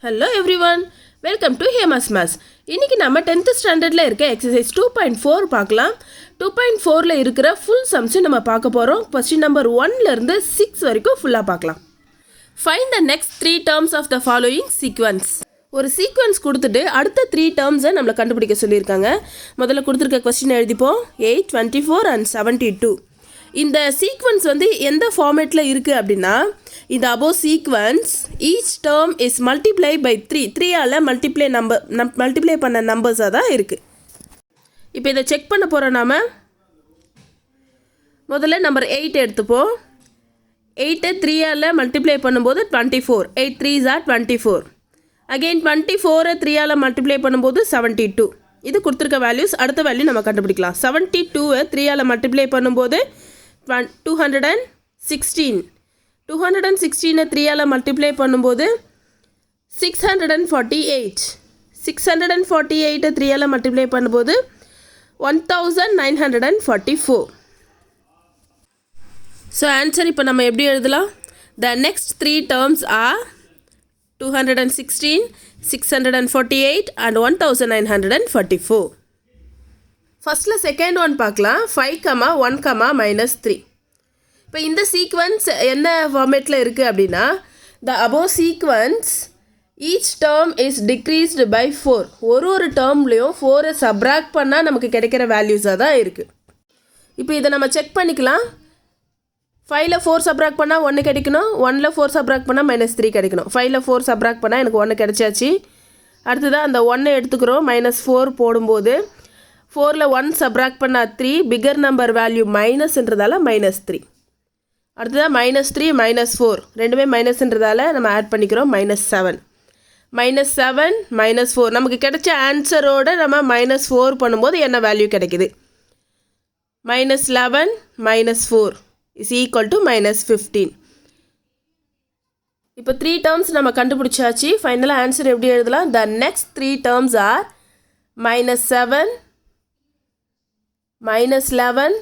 Hello everyone, welcome to Hema's Maths. இன்னைக்கு நம்ம 10th ஸ்டாண்டர்ட்ல இருக்க எக்ஸசைஸ் 2.4 பார்க்கலாம். 2.4ல இருக்கிற ஃபுல் சம்ஸ் நம்ம பார்க்க போறோம். क्वेश्चन நம்பர் 1ல இருந்து 6 வரைக்கும் ஃபுல்லா பார்க்கலாம். Find the next 3 terms of the following sequence. ஒரு சீக்வென்ஸ் கொடுத்துட்டு அடுத்த 3 டேர்ம்ஸை நம்மளை கண்டுபிடிக்க சொல்லியிருக்காங்க. முதல்ல கொடுத்துருக்க கொஸ்டின் எழுதிப்போம். 8, 24 and 72. இந்த சீக்வென்ஸ் எந்த ஃபார்மேட்டில் இருக்குது அப்படின்னா, இந்த above sequence each term is multiplied by 3ஆல் மல்டிப்ளை பண்ண நம்பர்ஸாக தான் இருக்குது. இப்போ இதை செக் பண்ண போகிறோம். நாம் முதல்ல நம்பர் 8 எடுத்துப்போம். 8 3ஆல் மல்டிப்ளை பண்ணும்போது 24. 8 3s are 24. அகெயின் 24 3ஆல் மல்டிப்ளை பண்ணும்போது 72. இது கொடுத்துருக்க வேல்யூஸ். அடுத்த வேல்யூ நம்ம கண்டுபிடிக்கலாம். 72 3ஆல் மல்டிப்ளை பண்ணும்போது 216. 216 3ஆல் மல்டிப்ளை பண்ணும்போது 648. 648 3ஆல் மல்டிப்ளை பண்ணும்போது 1944. ஸோ ஆன்சர் இப்போ நம்ம எப்படி எழுதலாம்? The next 3 terms R 216, 648 and 1944. ஃபஸ்ட்டில் செகண்ட் ஒன் பார்க்கலாம். 5, 1, -3. இப்போ இந்த சீக்வன்ஸ் என்ன ஃபார்மேட்டில் இருக்குது அப்படின்னா, the above sequence each term is decreased by 4. ஒரு டேர்ம்லேயும் 4 சப்ராக்ட் பண்ணால் நமக்கு கிடைக்கிற வேல்யூஸாக தான் இருக்குது. இப்போ இதை நம்ம செக் பண்ணிக்கலாம். 5ல் 4 சப்ராக்ட் பண்ணால் 1 கிடைக்கணும். 1ல் 4 சப்ராக்ட் பண்ணால் -3 கிடைக்கணும். 5ல் 4 சப்ராக்ட் பண்ணால் எனக்கு 1 கிடைச்சாச்சு. அடுத்ததான் அந்த 1 எடுத்துக்கிறோம். -4 போடும்போது 4ல் 1 சப்ராக்ட் பண்ணால் 3, பிகர் நம்பர் வேல்யூ மைனஸ்ன்றதால -3. அடுத்ததான் -3 -4 ரெண்டுமே மைனஸ்ன்றதால நம்ம ஆட் பண்ணிக்கிறோம். -7. -7 -4 நமக்கு கிடைச்ச ஆன்சரோட நம்ம -4 பண்ணும்போது என்ன வேல்யூ கிடைக்குது? -11 -4 is equal to -15. இப்போ 3 டேர்ம்ஸ் நம்ம கண்டுபிடிச்சாச்சு. ஃபைனலாக ஆன்சர் எப்படி எழுதலாம்? The next 3 terms R -7, -11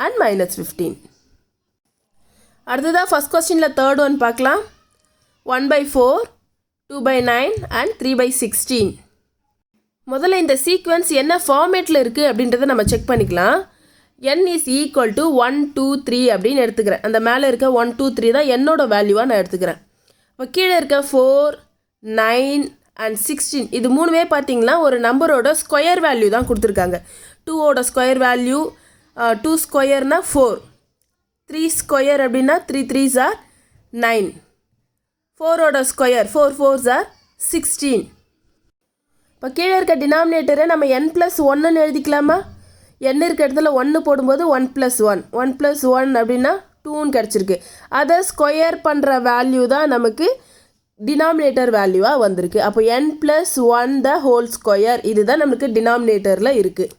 and -15. அடுத்ததாக ஃபஸ்ட் கொஸ்டினில் தேர்ட் ஒன் பார்க்கலாம். 1/4, 2/9 and 3/16. முதல்ல இந்த சீக்வன்ஸ் என்ன ஃபார்மேட்டில் இருக்குது அப்படின்றத நம்ம செக் பண்ணிக்கலாம். n is equal to 1, 2, 3 அப்படின்னு எடுத்துக்கிறேன். அந்த மேலே இருக்க 1, 2, 3 தான் என்னோட வேல்யூவாக நான் எடுத்துக்கிறேன். இப்போ கீழே இருக்க 4, 9 and 16 இது மூணுமே பார்த்தீங்கன்னா ஒரு நம்பரோட ஸ்கொயர் வேல்யூ தான் கொடுத்துருக்காங்க. 2ஓட ஸ்கொயர் வேல்யூ 2 ஸ்கொயர்னா 4, 3 ஸ்கொயர் அப்படின்னா 3 3s are 9, 4ஓட square 4 4s are 16. இப்போ கீழே இருக்க டினாமினேட்டரை நம்ம n+1ன்னு எழுதிக்கலாமா? n இருக்க இடத்துல 1 போடும்போது 1+1, 1+1 அப்படின்னா 2ன்னு கிடச்சிருக்கு. அதை ஸ்கொயர் பண்ணுற வேல்யூ தான் நமக்கு டினாமினேட்டர் வேல்யூவாக வந்திருக்கு. அப்போ n+1 த ஹோல் ஸ்கொயர் இதுதான் நமக்கு டினாமினேட்டரில் இருக்குது.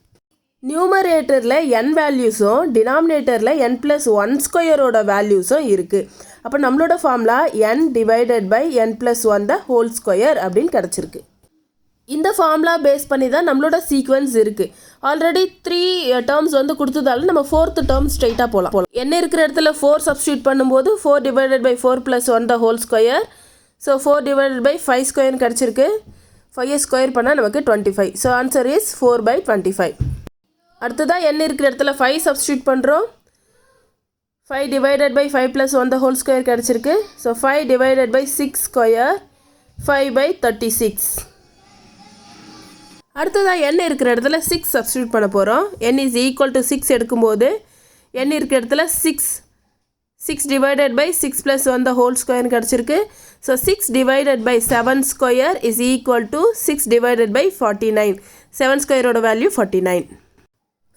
நியூமரேட்டரில் n வேல்யூஸும் டினாமினேட்டரில் n+1 ஸ்கொயரோட வேல்யூஸும் இருக்குது. அப்போ நம்மளோட formula n divided by n+1 the whole square அப்படின்னு கிடச்சிருக்கு. இந்த ஃபார்முலா பேஸ் பண்ணி தான் நம்மளோட சீக்வன்ஸ் இருக்குது. ஆல்ரெடி 3 டேர்ம்ஸ் கொடுத்ததால நம்ம 4th டேர்ம் ஸ்ட்ரைட்டாக போகலாம். n இருக்கிற இடத்துல 4 சப்ஸ்டியூட் பண்ணும்போது 4 divided by 4+1 the whole square. So 4 divided by 5 ஸ்கொயர்னு கிடச்சிருக்கு. 5 ஸ்கொயர் பண்ணால் நமக்கு 25. So answer is 4/25. அடுத்ததாக n இருக்கிற இடத்துல 5 சப்ஸ்டியூட் பண்ணுறோம். 5 divided by 5+1 the whole square கிடச்சிருக்கு. So 5 divided by 6 square 5/36. அடுத்ததாக n இருக்கிற இடத்துல 6 சப்ஸ்டியூட் பண்ண போகிறோம். n is equal to 6 எடுக்கும்போது n இருக்கிற இடத்துல 6 divided by 6+1 the whole square கிடச்சிருக்கு. So 6 divided by 7 square is equal to 6 divided by 49. 7 ஸ்கொயரோட வேல்யூ 49.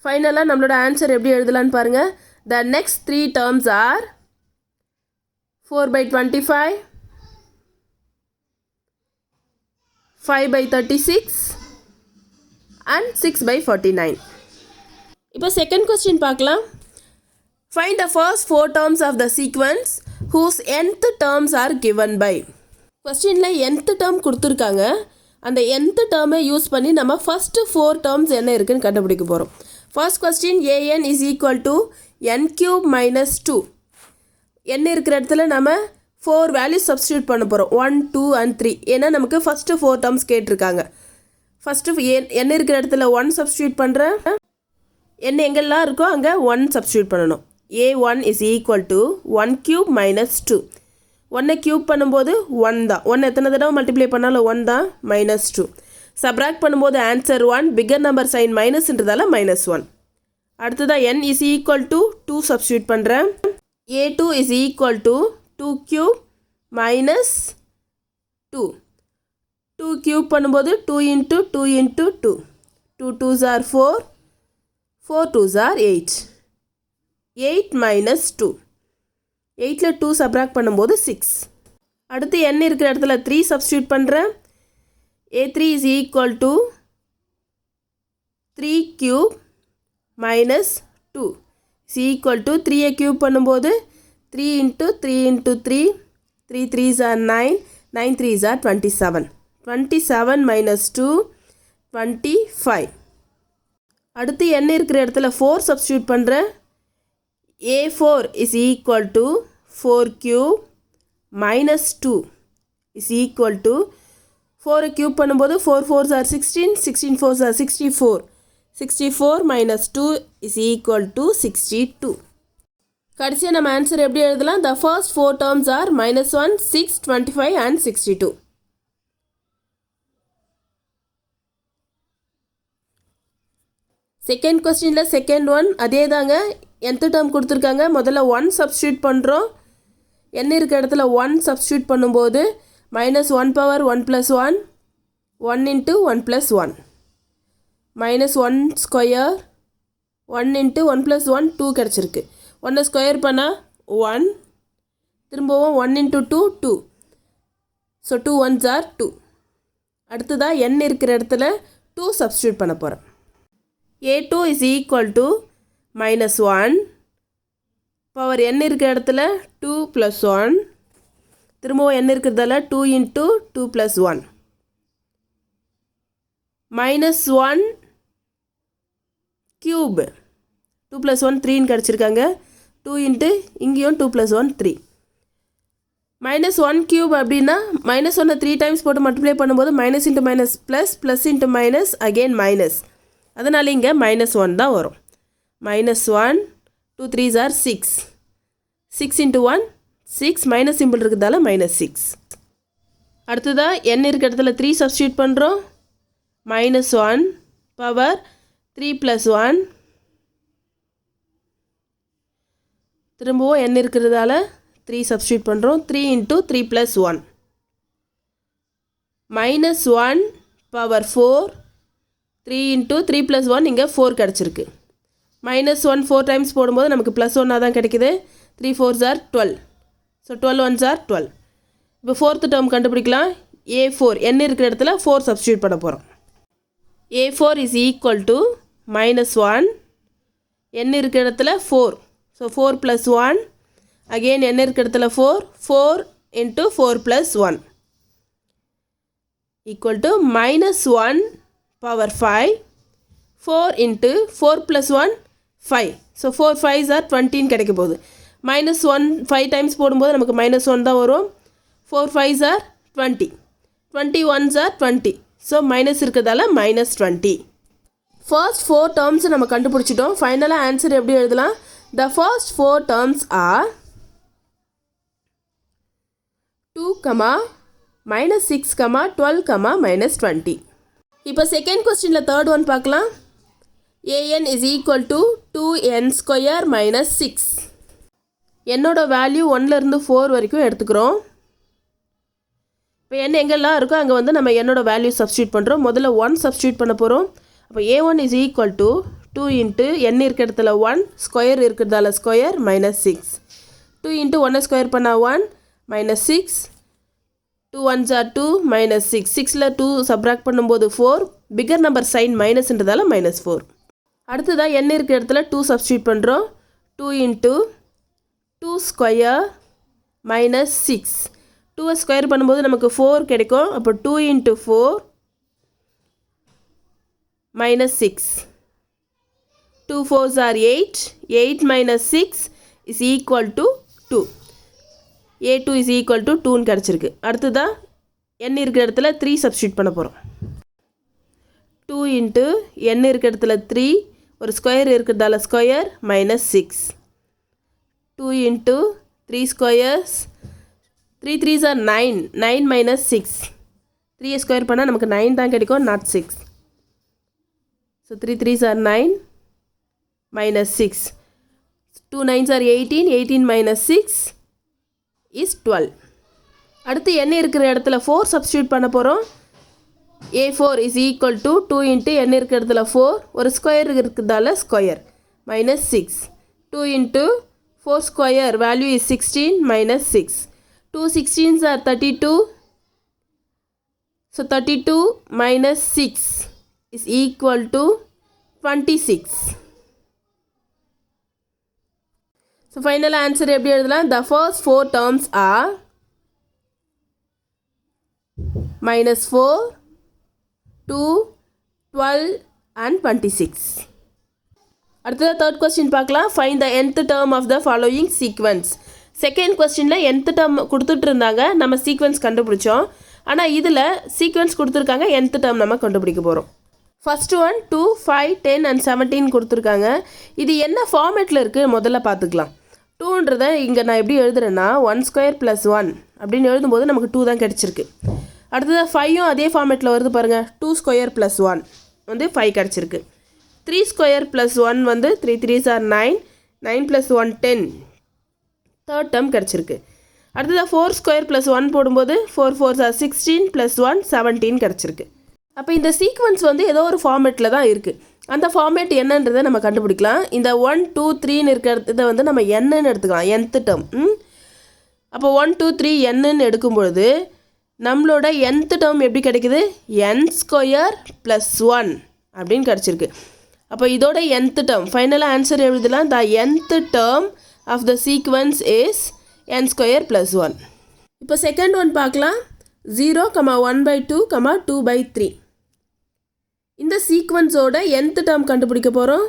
ஃபைனலாக நம்மளோட ஆன்சர் எப்படி எழுதலான்னு பாருங்கள். The next 3 terms R 4/25, 5/36 and 6/49. இப்போ செகண்ட் கொஸ்டின் பார்க்கலாம். Find the first 4 terms of the sequence whose nth terms are given by. கொஸ்டினில் nth term கொடுத்துருக்காங்க. அந்த nth term யூஸ் பண்ணி நம்ம ஃபஸ்ட்டு 4 terms என்ன இருக்குன்னு கண்டுபிடிக்க போகிறோம். First question an is equal to n³ - 2. n இருக்கிற இடத்துல நம்ம 4 வேல்யூஸ் சப்ஸ்டியூட் பண்ண போகிறோம் 1 2 and 3 ஏன்னா நமக்கு ஃபஸ்ட்டு 4 டேர்ம்ஸ் கேட்டிருக்காங்க. ஃபஸ்ட்டு என்ன இருக்கிற இடத்துல 1 சப்ஸ்டியூட் பண்ணுறேன். என்ன எங்கெல்லாம் இருக்கோ அங்கே 1 சப்ஸ்டியூட் பண்ணணும். a1 is equal to 1 cube minus 2. 1 cube பண்ணும்போது 1 தான். 1 எத்தனை தடவை மல்டிப்ளை பண்ணாலும் 1 தான். மைனஸ் 2. சப்ராக்ட் பண்ணும்போது ஆன்சர் 1. பிக்கர் நம்பர் சைன் மைனஸ்ன்றதால -1. அடுத்ததாக n is equal to 2 substitute பண்ணுறேன். a2 is equal to 2 cube minus 2. 2 cube பண்ணும்போது 2 into 2 into 2. 2 2s are 4. 4 2s are 8. 8 minus 2. 8ல் 2 subtract பண்ணும்போது 6. அடுத்து n இருக்கிற இடத்துல 3 சப்ஸ்டியூட் பண்ணுறேன். a3 is equal to 3 cube minus 2 is equal to 3 cube பண்ணும்போது 3 into 3 into 3. 3 3s are 9. 9 3s are 27. 27 minus 2 25. அடுத்து n இருக்கிற இடத்துல 4 சப்ஸ்டியூட் பண்ணுறேன். a4 is equal to 4 cube minus 2 is equal to 4 cube பண்ணும்போது 4 4s are 16. 16 4s are 64. 64 minus 2 is equal to 62. கடைசியாக நம்ம answer எப்படி எழுதலாம்? The first 4 terms are -1, 6, 25 and 62. Second கொஸ்டினில் செகண்ட் ஒன் அதே தாங்க. nth டேர்ம் கொடுத்துருக்காங்க. முதல்ல 1 சப்ஸ்டியூட் பண்ணுறோம். n இருக்கிற இடத்துல 1 சப்ஸ்டியூட் பண்ணும்போது -1 power 1 plus 1. 1 into 1 plus 1. -1 square 1 into 1 plus 1 2 கிடச்சிருக்கு. 1 ஸ்கொயர் பண்ணால் 1. திரும்பவும் 1 into 2 2. So 2 1s are 2. அடுத்ததாக n இருக்கிற இடத்துல 2 சப்ஸ்டியூட் பண்ண போகிறேன். a2 is equal to -1 power n இருக்கிற இடத்துல 2 plus 1. திரும்பவும் n இருக்கிறதால 2 into 2 plus 1. -1 cube 2 plus 1 3ன்னு கிடச்சிருக்காங்க. 2 into இங்கேயும் 2 plus 1 3. -1 cube அப்படின்னா -1 3 டைம்ஸ் போட்டு மல்டிப்ளை பண்ணும்போது minus into minus plus plus into minus again minus. அதனால் இங்கே -1 தான் வரும். -1 2 3s are 6. 6 into 1 6 minus simple இருக்கிறதால -6. அடுத்ததாக n இருக்கிற இடத்துல 3 சப்ஸ்டியூட் பண்ணுறோம். -1 பவர் 3 plus 1. திரும்பவும் n இருக்கிறதால 3 சப்ஸ்டியூட் பண்ணுறோம். 3 into 3 plus 1. -1 power 4. 3 into 3 plus 1 இங்கே 4 கிடச்சிருக்கு. -1 4 டைம்ஸ் போடும்போது நமக்கு +1 தான் கிடைக்குது. 3 4s are 12. So 12 1s are 12. இப்போ ஃபோர்த்து டேர்ம் கண்டுபிடிக்கலாம். a4 n இருக்கிற இடத்துல 4 சப்ஸ்டியூட் பண்ண போகிறோம். a4 is equal to -1 n இருக்கிற இடத்துல 4. So 4 plus 1. அகெயின் n இருக்கிற இடத்துல 4. 4 into 4 plus 1 equal to -1 power 5. 4 into 4 plus 1 5. So 4 5s are 20ன்னு கிடைக்க போகுது. -1 5 டைம்ஸ் போடும்போது நமக்கு -1 தான் வரும். 4 5s are 20. 20 1s are 20. So minus இருக்கிறதால -20. ஃபர்ஸ்ட் 4 டேர்ம்ஸ் நம்ம கண்டுபிடிச்சிட்டோம். ஃபைனலாக ஆன்சர் எப்படி எழுதலாம்? The first 4 terms are 2, -6, 12, -20. இப்போ செகண்ட் கொஸ்டினில் தேர்ட் ஒன் பார்க்கலாம். an is equal to 2n square minus 6. என்னோட வேல்யூ 1லேருந்து 4 வரைக்கும் எடுத்துக்கிறோம். இப்போ n எங்கெல்லாம் இருக்கோ அங்கே வந்து நம்ம என்னோட வேல்யூ சப்ஸ்டியூட் பண்ணுறோம். முதல்ல 1 சப்ஸ்டியூட் பண்ண போகிறோம். அப்போ a1 is equal to 2 into n இருக்கிற இடத்துல 1 ஸ்கொயர் இருக்கிறதால ஸ்கொயர் -6. 2 into 1 ஸ்கொயர் பண்ணால் 1 -6. 2 1s are 2 -6. 6ல் 2 சப்ராக்ட் பண்ணும்போது 4. பிகர் நம்பர் சைன் மைனஸ்ன்றதால -4. அடுத்ததாக n இருக்கிற இடத்துல 2 சப்ஸ்டியூட் பண்ணுறோம். 2 into 2 ஸ்கொயர் -6. 2 ஸ்கொயர் பண்ணும்போது நமக்கு 4 கிடைக்கும். அப்போ 2 into 4 -6. 2 4s are 8. 8 minus 6 is equal to 2. a2 is equal to 2ன்னு கிடச்சிருக்கு. அடுத்ததான் n இருக்கிற இடத்துல 3 சப்ஸ்டியூட் பண்ண போகிறோம். 2 இன்ட்டு n இருக்கிற இடத்துல 3, ஒரு ஸ்கொயர் இருக்கிறதால square minus 6. 2 into 3 squares, 3 3s are 9, 9 minus 6. 3 square பண்ணால் நமக்கு 9 தான் கிடைக்கும், not 6. So 3 3s are 9 minus 6. 2 9s are 18, 18 minus 6 is 12. அடுத்து n இருக்கிற இடத்துல 4 சப்ஸ்டியூட் பண்ண போகிறோம். a4 is equal to 2 into n இருக்கிற இடத்துல 4, ஒரு ஸ்கொயர் இருக்கிறதால square minus 6. 2 into 4 square value is 16 minus 6. 2 16s are 32. So 32 minus 6 is equal to 26. So final answer எப்படி எழுதலாம்? The first 4 terms are minus 4, 2, 12 and 26. அடுத்தது third question பார்க்கலாம். Find the nth term of the following sequence. Second கொஸ்டினில் nth term கொடுத்துட்டு இருந்தாங்க, நம்ம sequence கண்டுபிடிச்சோம். ஆனால் இதில் சீக்வன்ஸ் கொடுத்துருக்காங்க, nth term நம்ம கண்டுபிடிக்க போகிறோம். ஃபஸ்ட்டு ஒன் 2, 5, 10 and 17 கொடுத்துருக்காங்க. இது என்ன ஃபார்மேட்டில் இருக்குது முதல்ல பார்த்துக்கலாம். 2ன்றதை இங்கே நான் எப்படி எழுதுறேன்னா 1 square plus 1 அப்படின்னு எழுதும்போது நமக்கு 2 தான் கிடச்சிருக்கு. அடுத்தது 5ம் அதே ஃபார்மேட்டில் வருது பாருங்கள். 2 square plus 1 வந்து 5 கிடச்சிருக்கு. 3 square plus 1 வந்து 3 3s are 9, 9 plus 1 10, third term கிடச்சிருக்கு. அடுத்தது 4 square plus 1 போடும்போது 4 4s are 16 plus 1 17 கிடச்சிருக்கு. அப்போ இந்த சீக்வன்ஸ் வந்து ஏதோ ஒரு ஃபார்மேட்டில் தான் இருக்குது. அந்த ஃபார்மேட் என்னன்றதை நம்ம கண்டுபிடிக்கலாம். இந்த 1 2 3ன்னு இருக்கிறத வந்து நம்ம என்னன்னு எடுத்துக்கலாம், nth டேர்ம். அப்போ 1 2 3 என்னன்னு எடுக்கும்பொழுது நம்மளோட nth டேர்ம் எப்படி கிடைக்குது? n ஸ்கொயர் ப்ளஸ் 1 அப்படின்னு கிடச்சிருக்கு. அப்போ இதோட nth டேர்ம் ஃபைனலாக ஆன்சர் எழுதலாம். The nth term of the sequence is n square plus 1. இப்போ செகண்ட் ஒன் பார்க்கலாம். 0, 1/2, 2/3. இந்த சீக்வன்ஸோட nth டேர்ம் கண்டுபிடிக்க போகிறோம்.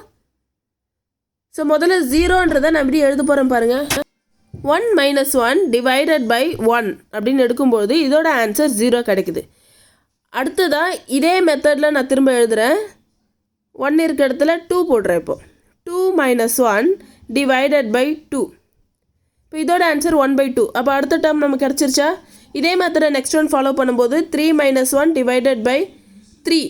ஸோ முதல்ல 0ன்றதை நான் எப்படி எழுத போகிறேன் பாருங்கள். 1 minus 1 divided by 1 அப்படின்னு எடுக்கும்போது இதோட ஆன்சர் 0 கிடைக்குது. அடுத்ததாக இதே மெத்தடில் நான் திரும்ப எழுதுகிறேன். 1 இருக்க இடத்துல 2 போடுறேன். இப்போ 2 minus 1 divided by 2. இப்போ இதோட ஆன்சர் 1/2. அப்போ அடுத்த டேர்ம் நமக்கு கிடச்சிருச்சா? இதே மெத்தடை நெக்ஸ்ட் ஒன் ஃபாலோ பண்ணும்போது 3 minus 1 divided by 3.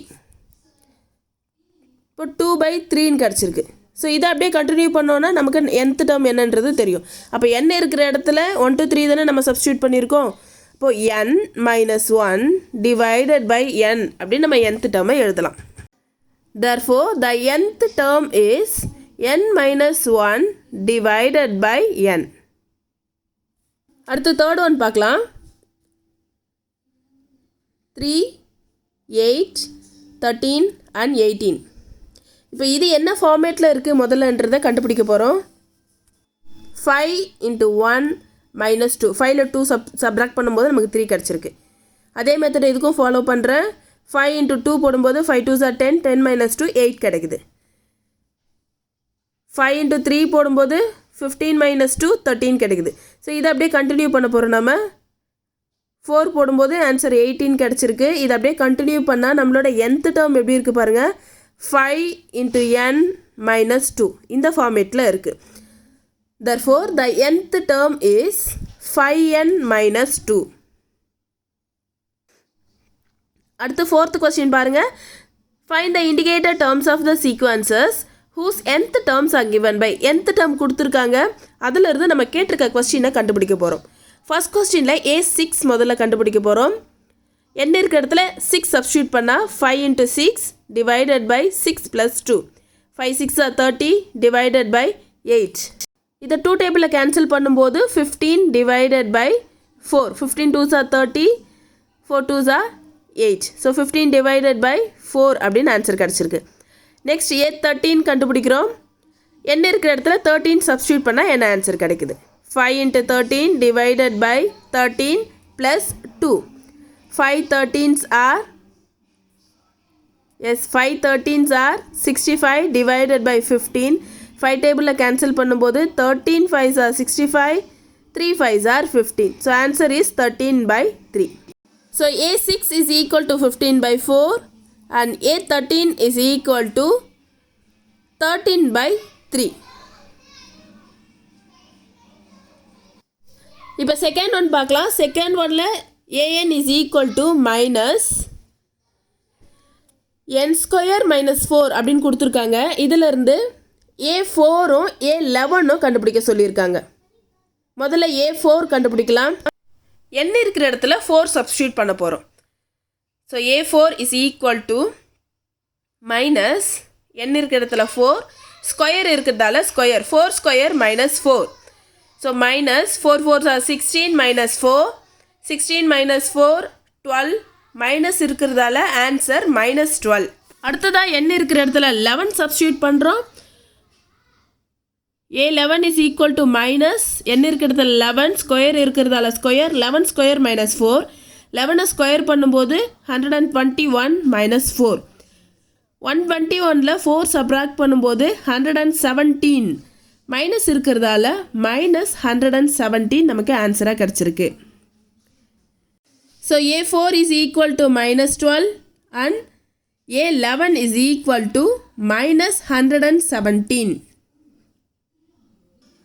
இப்போ 2/3ன்னு கிடச்சிருக்கு. ஸோ இதை அப்படியே கண்டினியூ பண்ணோன்னா நமக்கு nth டேர்ம் என்னன்றது தெரியும். அப்போ n இருக்கிற இடத்துல 1 2 3 தானே நம்ம சப்ஸ்டியூட் பண்ணியிருக்கோம். இப்போது n minus 1 divided by n அப்படின்னு நம்ம nth டேர்மை எழுதலாம். Therefore, the nth term is n minus 1 divided by n. அடுத்து தேர்ட் ஒன் பார்க்கலாம். 3, 8, 13 and 18. இப்போ இது என்ன ஃபார்மேட்டில் இருக்குது முதல்லன்றதை கண்டுபிடிக்க போகிறோம். 5 into 1 minus 2. 5ல் 2 சப்ராக்ட் பண்ணும்போது நமக்கு 3 கிடச்சிருக்கு. அதே மெத்தட் இதுக்கும் ஃபாலோ பண்ணுறேன். 5 into 2 போடும்போது 5 2s are 10, 10 minus 2 8 கிடைக்குது. 5 into 3 போடும்போது 15 minus 2 13 கிடைக்குது. ஸோ இதை அப்படியே கண்டினியூ பண்ண போகிறோம். நம்ம 4 போடும்போது ஆன்சர் 18 கிடச்சிருக்கு. இதை அப்படியே கண்டினியூ பண்ணால் நம்மளோட nth டேர்ம் எப்படி இருக்குது பாருங்கள். 5 into n minus 2 இந்த ஃபார்மேட்டில் இருக்குது. Therefore, the nth term is 5n minus 2. அடுத்து ஃபோர்த் கொஸ்டின் பாருங்கள். Find the indicator terms of the sequences whose nth terms are given by. nth term கொடுத்துருக்காங்க, அதிலிருந்து நம்ம கேட்டிருக்க கொஸ்டினை கண்டுபிடிக்க போகிறோம். ஃபர்ஸ்ட் கொஸ்டினில் A6 முதல்ல கண்டுபிடிக்க போகிறோம். n இருக்கிற இடத்துல 6 சப்ஸ்டியூட் பண்ணால் 5 into 6 divided by 6 plus 2. 5 6 are 30 divided by 8. இதை 2 டேபிளில் கேன்சல் பண்ணும்போது 15 divided by 4. 15 2s are 30, 4 2s are 8. So 15 divided by 4 அப்படின்னு ஆன்சர் கிடச்சிருக்கு. நெக்ஸ்ட் A13 கண்டுபிடிக்கிறோம். n இருக்கிற இடத்துல 13 சப்ஸ்டியூட் பண்ணால் என்ன ஆன்சர் கிடைக்குது? 5 into 13 divided by 13 plus 2. 5 13s are 65 divided by 15. 5 டேபிளில் கேன்சல் பண்ணும்போது 13 5s are 65, 3 5s are 15. So answer is 13/3. So A6 is equal to 15/4 and A13 is equal to 13/3. இப்போ second one பார்க்கலாம். Second ஒனில் an is equal to minus n square minus 4 அப்படின்னு கொடுத்துருக்காங்க. இதிலிருந்து A4ம் A11ம் கண்டுபிடிக்க சொல்லியிருக்காங்க. முதல்ல A4 கண்டுபிடிக்கலாம். n இருக்கிற இடத்துல 4 சப்ஸ்டியூட் பண்ண போகிறோம். So A4 is equal to minus n இருக்கிற இடத்துல 4 ஸ்கொயர் இருக்கிறதால square 4 square minus 4. So minus 4 4s are 16 minus 4 16 minus 4 12 minus இருக்கிறதால ஆன்சர் -12. அடுத்ததாக n இருக்கிற இடத்துல 11 சப்ஸ்டியூட் பண்ணுறோம். A11 is equal to minus n இருக்கிற இடத்துல 11 ஸ்கொயர் இருக்கிறதால ஸ்கொயர் 11 ஸ்கொயர் minus 4 11 ஸ்கொயர் பண்ணும்போது 121 minus 4 121ல் 4 சப்ராக்ட் பண்ணும்போது 117 மைனஸ் இருக்கிறதால -117 நமக்கு ஆன்சராக கிடச்சிருக்கு. So A4 is equal to -12 and A11 is equal to -117.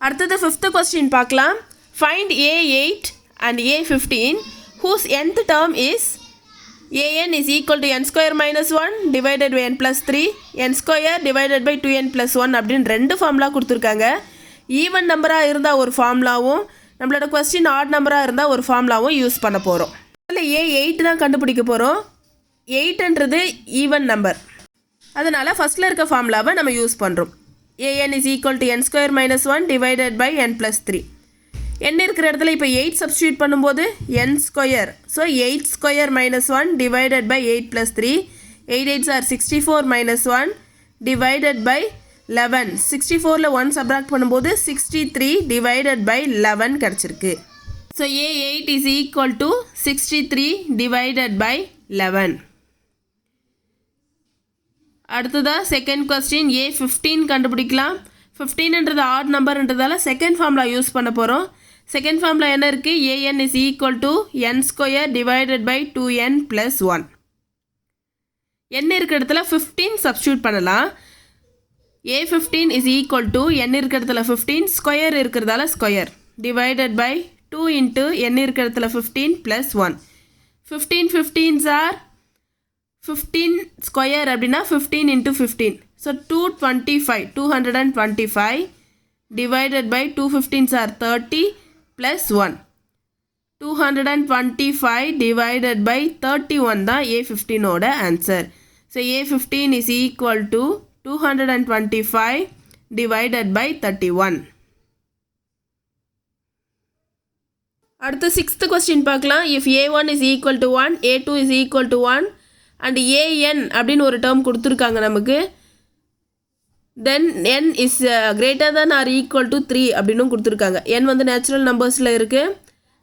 அடுத்தது ஃபிஃப்த் கொஸ்டின் பார்க்கலாம். Find A8 and A15 whose nth term is an is equal to n square minus 1 divided by n plus 3 n square divided by 2n plus 1 அப்படின்னு ரெண்டு formula கொடுத்துருக்காங்க. Even நம்பராக இருந்தால் ஒரு ஃபார்முலாவும் நம்மளோட question add நம்பராக இருந்தால் ஒரு ஃபார்முலாவும் யூஸ் பண்ண போகிறோம். அதில் A8 தான் கண்டுபிடிக்க போகிறோம். 8ன்றது ஈவன் நம்பர், அதனால் ஃபஸ்ட்டில் இருக்க ஃபார்முலாவை நம்ம யூஸ் பண்ணுறோம். an is equal to n square minus 1 divided by n plus 3. n இருக்கிற இடத்துல இப்போ 8 சப்ஸ்டியூட் பண்ணும்போது n square. So 8 square minus 1 divided by 8 plus 3 8 8s are 64 minus 1 divided by 11 64ல் 1 subtract பண்ணும்போது 63 divided by 11 கிடச்சிருக்கு. So A8 is equal to 63 divided by 11. அடுத்ததாக second question A15 கண்டுபிடிக்கலாம். 15ன்றது add நம்பர்ன்றதால second formula use பண்ண போகிறோம். Second formula என்ன இருக்குது? an is equal to n square divided by 2n plus 1. n இருக்கிற இடத்துல 15 சப்ஸ்டியூட் பண்ணலாம். A15 is equal to n இருக்கிற இடத்துல 15 ஸ்கொயர் இருக்கிறதால square divided by 2 into n இருக்கிற இடத்துல 15 plus 1. 15 15s are 15 ஸ்கொயர் அப்படின்னா 15 into 15. So 225 divided by 2 15s are 30 plus 1. 225 divided by 31 தான் A15ஓட answer. So A15 is equal to 225 divided by 31. அடுத்து sixth question பார்க்கலாம். If A1 is equal to 1 A2 is equal to 1 and an அப்படின்னு ஒரு term கொடுத்துருக்காங்க நமக்கு, தென் n is greater than or equal to 3 அப்படின்னு கொடுத்துருக்காங்க. n வந்து நேச்சுரல் நம்பர்ஸில் இருக்குது.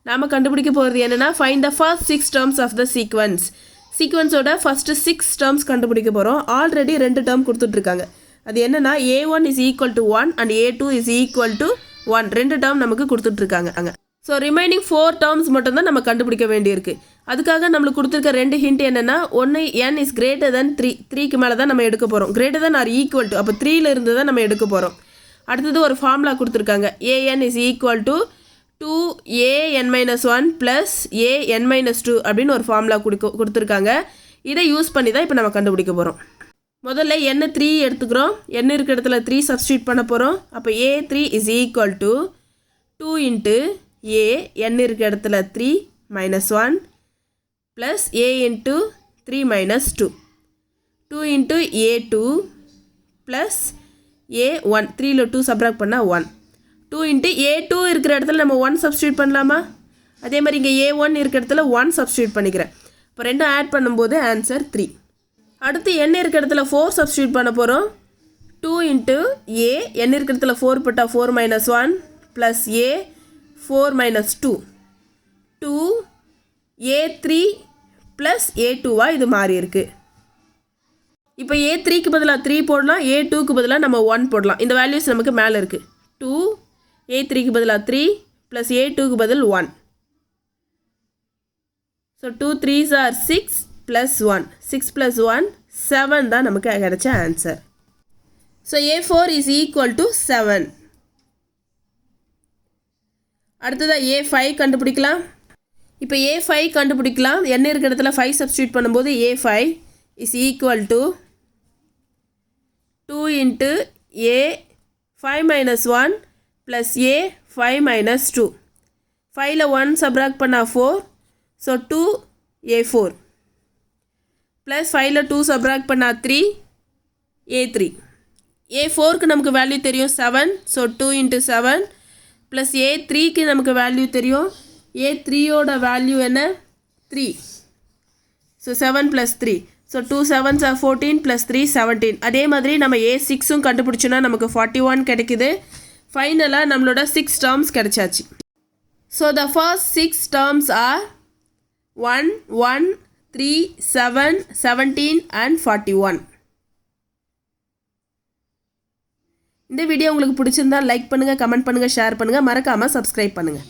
நாம் கண்டுபிடிக்க போகிறது என்னென்னா find the first 6 terms of the sequence. சீக்வன்ஸோட ஃபஸ்ட்டு 6 terms கண்டுபிடிக்க போகிறோம். ஆல்ரெடி 2 டேர்ம் கொடுத்துட்ருக்காங்க. அது என்னென்னா A1 is equal to 1 and A2 is equal to 1 2 term நமக்கு கொடுத்துட்ருக்காங்க. ஸோ ரிமைனிங் 4 terms மட்டும்தான் நம்ம கண்டுபிடிக்க வேண்டியிருக்கு. அதுக்காக நம்மளுக்கு கொடுத்துருக்க 2 ஹிண்ட் என்னென்னா, ஒன்று n is greater than 3 3க்கு மேலே தான் நம்ம எடுக்க போகிறோம். greater than or equal to, அப்போ 3ல இருந்து தான் நம்ம எடுக்க போகிறோம். அடுத்தது ஒரு ஃபார்முலா கொடுத்துருக்காங்க. an is equal to 2an-1 plus an-2 அப்படின்னு ஒரு ஃபார்முலா கொடுத்துருக்காங்க. இதை யூஸ் பண்ணி தான் இப்போ நம்ம கண்டுபிடிக்க போகிறோம். முதல்ல n 3 எடுத்துக்கிறோம். n இருக்கிற இடத்துல 3 சப்ஸ்டியூட் பண்ண போகிறோம். அப்போ A3 is equal to 2 into a n இருக்கிற இடத்துல 3 minus 1 plus a into 3 minus 2 2 into A2 plus A1 3ல 2 subtract பண்ணால் 1 2 into A2 இருக்கிற இடத்துல நம்ம 1 சப்ஸ்டியூட் பண்ணலாமா? அதே மாதிரி இங்கே A1 இருக்கிற இடத்துல 1 சப்ஸ்டியூட் பண்ணிக்கிறேன். இப்போ ரெண்டும் ஆட் பண்ணும்போது ஆன்சர் 3. அடுத்து n இருக்கிற இடத்துல 4 சப்ஸ்டியூட் பண்ண போகிறோம். 2 into a n இருக்கிற இடத்துல 4 போட்டால் 4 minus 1 plus a 4 minus 2 2 A3 plus A2வா இது மாறி இருக்குது. இப்போ A3க்கு பதிலாக 3 போடலாம், A2க்கு பதிலாக நம்ம 1 போடலாம். இந்த வேல்யூஸ் நமக்கு மேலே இருக்குது. 2 A3க்கு பதிலாக 3 ப்ளஸ் A2க்கு பதில் 1. So 2 3s are 6 + 1. 6 + 1 7 தான் நமக்கு கிடைச்ச answer. So A4 is equal to 7. அடுத்ததாக A5 கண்டுபிடிக்கலாம். இப்போ A5 கண்டுபிடிக்கலாம். என்ன இருக்கிற இடத்துல 5 சப்ஸ்டியூட் பண்ணும்போது A5 is equal to 2 into A5 minus 1 plus A5 minus 2. 5ல 1 subtract பண்ணா 4. ஸோ 2 A4 plus 5ல 2 subtract பண்ணா 3 A3. A4க்கு நமக்கு வேல்யூ தெரியும் 7. ஸோ 2 into 7 plus A3க்கு நமக்கு வேல்யூ தெரியும். A3யோட வேல்யூ என்ன 3. So 7 plus 3. So 2 7s are 14 plus 3 17. அதே மாதிரி நம்ம A6ம் கண்டுபிடிச்சோன்னா நமக்கு 41 கிடைக்குது. ஃபைனலாக நம்மளோட 6 டேர்ம்ஸ் கிடைச்சாச்சு. So the first 6 terms are 1 1 3 7 17 and 41. இந்த வீடியோ உங்களுக்கு பிடிச்சிருந்தா லைக் பண்ணுங்கள், கமெண்ட் பண்ணுங்கள், ஷேர் பண்ணுங்கள், மறக்காமல் சப்ஸ்கிரைப் பண்ணுங்கள்.